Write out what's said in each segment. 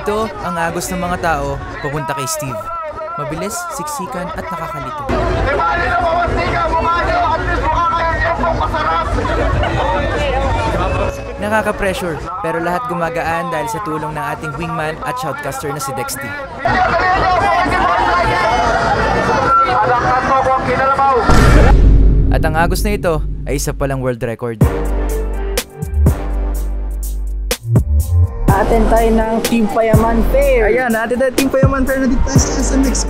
Ito ang agos ng mga tao papunta kay Steve. Mabilis, siksikan at nakakalito. Nakaka-pressure, pero lahat gumagaan dahil sa tulong ng ating wingman at shoutcaster na si Dexty. At ang agos na ito ay isa palang world record. Atin tayo ng Team Payaman Fair. Ayan, atin tayo Team Payaman Fair na dito tayo sa SMX.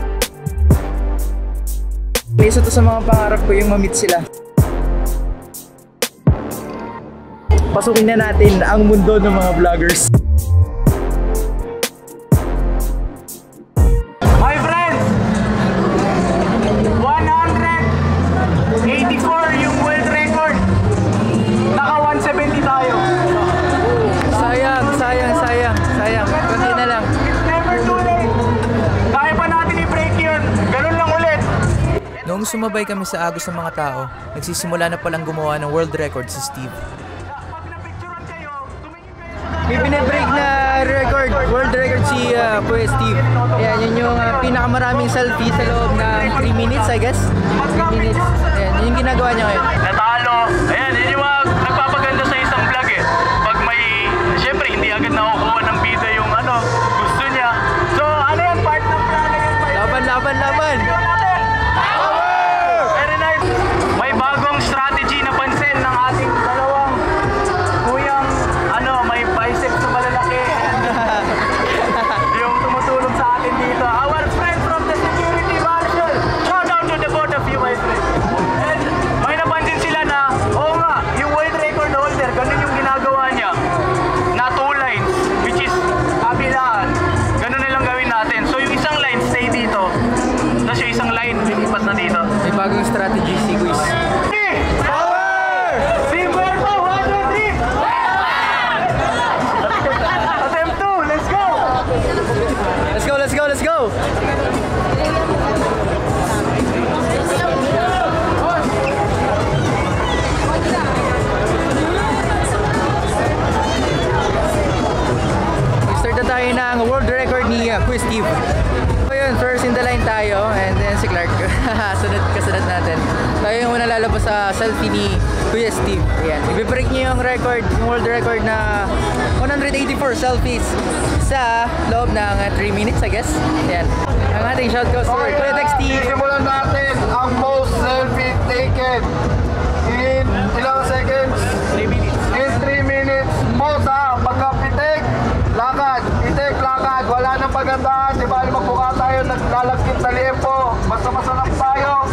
Isa to sa mga pangarap ko yung ma-meet sila. Pasukin na natin ang mundo ng mga vloggers. My friends! 184 yung world record. Naka 170 tayo. Sayang. Kunti na lang. It's never too late. Kaya pa natin i-break yun. Ganun lang ulit. Noong sumabay kami sa agos ng mga tao, nagsisimula na palang gumawa ng world record si Steve. May binibreak na record, world record si Kuya Steve. Ayan, yun yung pinakamaraming selfie sa loob ng 3 minutes, I guess. 3 minutes. Ayan, yun yung ginagawa niya ngayon. Natalo. Ayan, yun yung mga nagpapaganda sa isang vlog eh. Pag may, syempre hindi agad nakukuha ng bida yung gusto niya. So, ano yan? Part ng plano yun. Laban! Very nice. May bagong strategy na pansin ng ating dalawang kuyang, may biceps na malalaki. Yung tumutulong sa atin dito. Our friend from the security marshal. Shout out to the both of you, my friend. And may napansin sila na, oo nga, yung world record holder, ganun yung ginagawa niya. Na 2 lines, which is kabilaan. Ganun na lang gawin natin. So yung isang line, stay dito. Tapos yung isang line, lilipat na dito. May bagong strategy si Kuis. Power! Team Berto, 1, 2, 3! Attempt 2, let's go! Let's go! Start na tayo ng world record ni Kuya Steve. So yun, first in the line tayo, and then si Clark. Kasunod natin. Tayo yung unang lalabas sa selfie ni Kuya Steve. Ayan, i-break niyo yung record, yung world record na 184 selfies sa loob ng 3 minutes, I guess. Ayan, ang ating shoutcaster, Kuya Dexty. Simulan natin ang most selfie taken in ilang seconds? 3 minutes. In 3 minutes. Most pagkapitik, lakad, wala nang pagandahan, di ba? Magbuka tayo, naglalagkit na liempo, basta masarap tayo.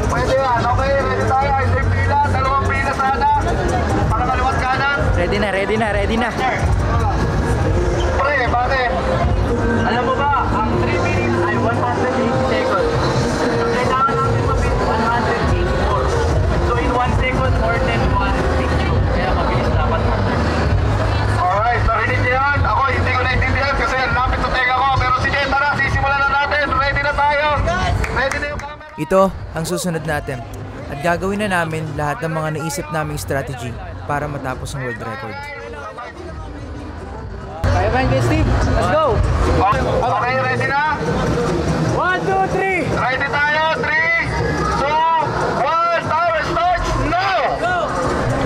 Pwede yan, okay, ready tayo, isang pila, 2 pila sana. Para kaliwat kanan. Ready na. Pre, bakit? Alam mo ba, ang 3 minutes ay 180 seconds. So, kailangan natin mabit 184. So, in 1 second, more than 1 picture. Kaya mabilis dapat. Alright, narinig niyo yan? Ako hindi ko naintindihan kasi lapit sa tenga ko. Pero sige, tara, sisimulan na natin. Ready na tayo. Ready na yung camera. Ito ang susunod natin. At gagawin na namin lahat ng mga naisip naming strategy para matapos ang world record. Payaman Kuya Steve, let's go! Okay, ready na? 1, 2, 3! Ready tayo? 3, 2, 1, timer starts now! Go!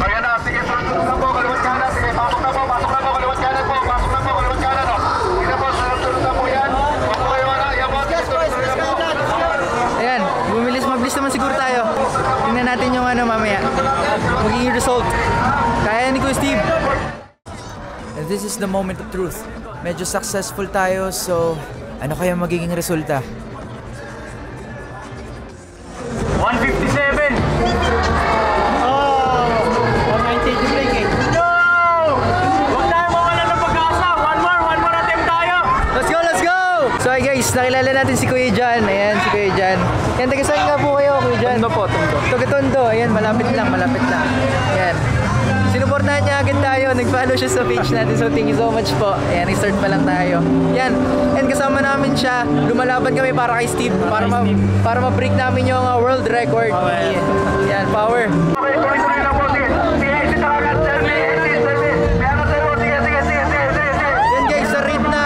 Ayan na, sige, sunod na po, kaliwat kanan. Sige, pasok na po, kaliwat kanan po. Pasok na po, kaliwat kanan. Sige na po, sunod na po yan. Pasok kayo na, yan po. Ayan, mabilis naman siguro tayo. Tingnan natin yung mamaya. Magiging result. Kaya ni Kuya Steve. And this is the moment of truth. Medyo successful tayo, so ano kaya magiging resulta? 157! Oh! 190 to break eh. No! Huwag tayo mawala ng pag-asa. One more attempt tayo. Let's go! So hi guys, nakilala natin si Kuya Jan. Ayan, si Kuya Jan. Yan, taga-saan nga po kayo, Kuya Jan? Tondo po, Tondo. Taga-Tondo. Ayan, malapit lang. Ayan. Sinuportahan niya agad tayo. Nag-follow siya sa page natin. So thank you so much po. Ayan, i-start pa lang tayo. Yan. And kasama namin siya. Lumalaban kami para kay Steve. Para ma-break namin yung world record. Yan, power. Okay, tuloy-tuloy na po. Sige, exit na agad. Service. Yan guys, sa rate na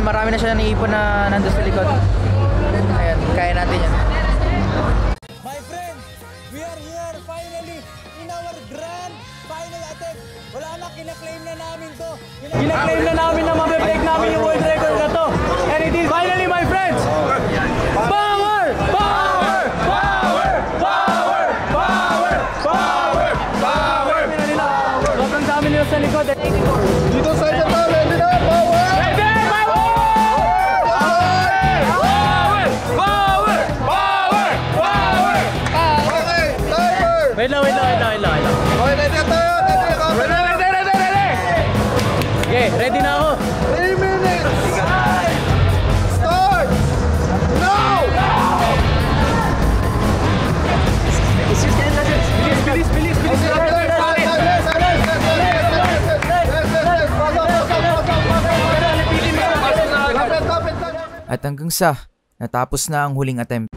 marami na siya naiipon na nandun sa likod. Ayan, kaya natin yan. My friend, we are here finally in our grand final attempt. Wala na, kinaklaim na namin to. Kinaklaim na namin na mabibreak namin yung world record na to. And it is finally, my friends! Power! Power! Power! Power! Power! Power! Power! Sobrang dami nila sa likod. Dito sa inyo to, ready na, power! Ready! Power! Power! Power! Okay, timer! Wait lang. Okay, ready na tayo, ready na kami. Ready! Okay, ready na ako. 3 minutes! Start! Now! Bilis! At hanggang sa natapos na ang huling attempt.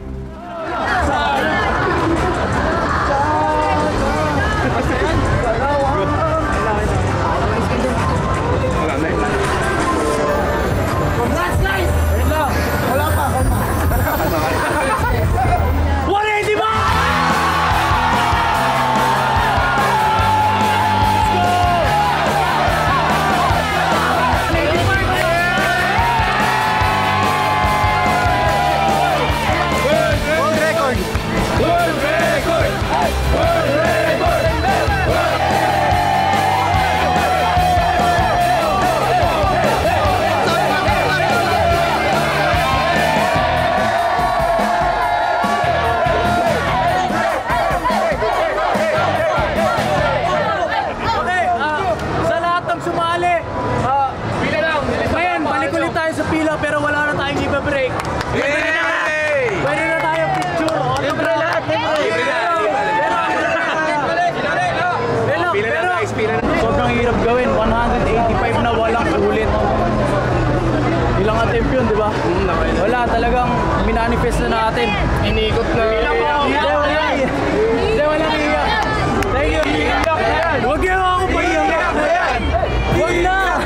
Sobrang hirap gawin, 185 na walang ulit. Ilang attempt yun, di ba? Wala, talagang minanifest na natin. Inikot na. Hindi, walang iyak. Thank you. Huwag niyo ako paiyak. Huwag na.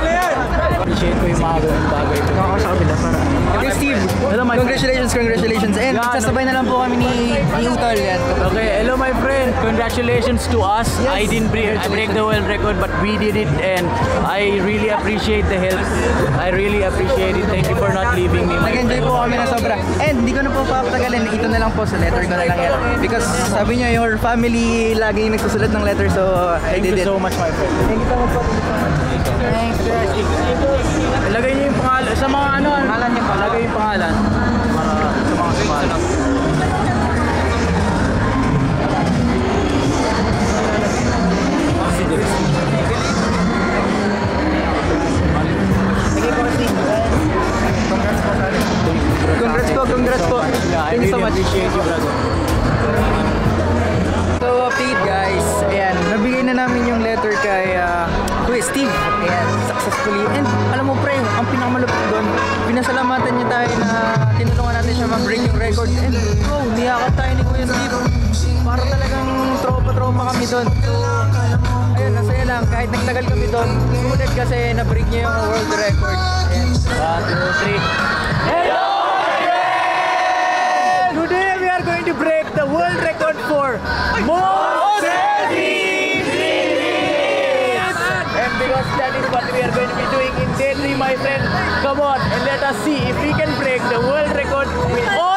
Appreciate ko yung mga gawin bagay. Nakakasakabila para. Okay, Steve. Congratulations. And sasabay na lang po kami ni Utol. Okay, hello my friend. Congratulations to us. I didn't break the world record, but we did it, and I really appreciate the help. I really appreciate it. Thank you for not leaving me. Nag-enjoy po kami na sobra. And hindi ko na po papatagalin. Ito na lang po sa letter ko na lang yan. Because sabi niyo, your family laging nagsusulat ng letter, so I Thank did you it. so much, my friend. Thank you so much po. Lagay niyo yung pangalan sa mga ano. Pangalan niyo po. Lagay yung pangalan para sa mga sumali. Congrats po. Yeah, I Thank you really so much. appreciate you, brother. So, update guys. Ayan, nabigay na namin yung letter kay Kuya Steve. Ayan, successfully. And alam mo pre, ang pinakamalupit doon, pinasalamatan niya tayo na tinulungan natin siya mag-break yung record. And bro, niyakap tayo ni Kuya Steve. Para talagang tropa kami doon. So, ayun, nasaya lang. Kahit nagtagal kami doon, sumunod kasi na-break niya yung world record. Ayan. 1, 2, 3. Hello! Today we are going to break the world record for most selfies! And because that is what we are going to be doing in day 3, my friend, come on and let us see if we can break the world record with all